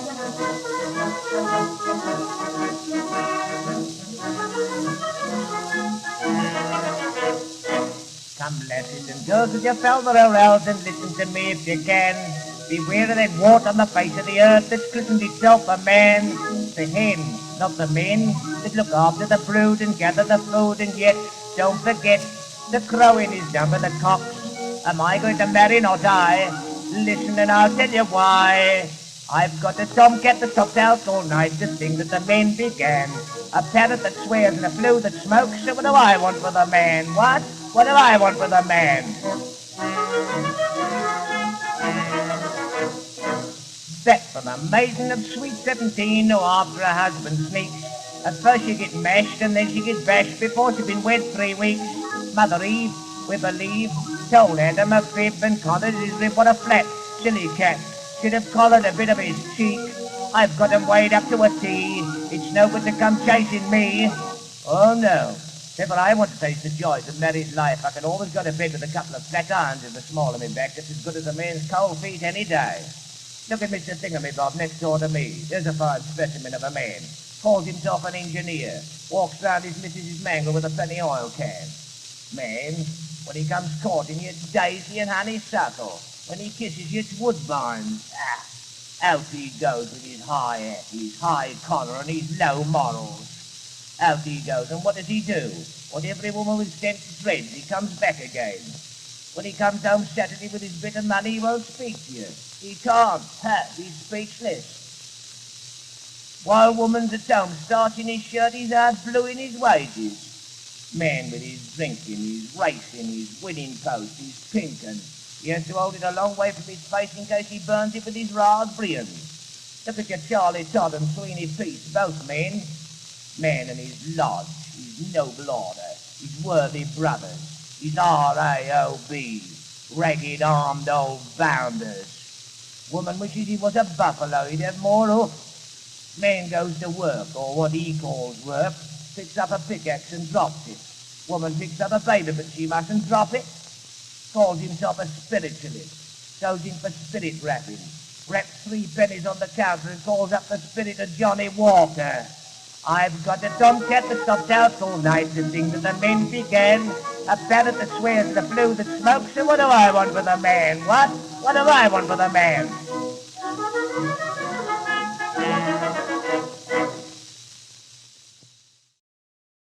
Come, lasses and girls, with your fellow around and listen to me if you can. Beware of that wart on the face of the earth that's christened itself a man. The hen, not the men, that look after the brood and gather the food, and yet, don't forget, the crowing is done by the cocks. Am I going to marry, not I? Listen and I'll tell you why. I've got a tomcat that tops out all night, the thing that the men began. A parrot that swears and a flue that smokes, so what do I want for the man? What? What do I want for the man? That from a maiden of sweet 17 who after her husband sneaks. At first she get mashed and then she get bashed before she'd been wed 3 weeks. Mother Eve, we believe, told Adam a fib and collared his rib. What a flat, silly cat. Should have collared a bit of his cheek. I've got him weighed up to a T. It's no good to come chasing me. Oh no. If I want to taste the joys of married life, I can always go to bed with a couple of flat irons in the small of my back. That's as good as a man's cold feet any day. Look at Mr. Thingamabob next door to me. There's a fine specimen of a man. Calls himself an engineer. Walks round his missus's mangle with a penny oil can. Man, when he comes courting you, it's daisy and honeysuckle. When he kisses you, it's woodbines. Out he goes with his high hat, his high collar, and his low morals. Out he goes, and what does he do? What every woman with sense dreads, he comes back again. When he comes home Saturday with his bit of money, he won't speak to you. He can't, he's speechless. While woman's at home starching his shirt, he's out bluing his wages. Man with his drinking, his racing, his winning post, his pinking. He has to hold it a long way from his face in case he burns it with his raspberries. Look at your Charlie Todd and Sweeney Peace, both men. Man and his lodge, his noble order, his worthy brothers, his R.A.O.B., ragged-armed old bounders. Woman wishes he was a buffalo, he'd have more hoof. Man goes to work, or what he calls work, picks up a pickaxe and drops it. Woman picks up a baby, but she mustn't drop it. Calls himself a spiritualist, goes in for spirit rapping, raps 3 pennies on the counter and calls up the spirit of Johnny Walker. I've got a tomcat that stops out all night, the thing that the men began, a parrot that swears and a flue that smokes, and what do I want for the man? What? What do I want for the man?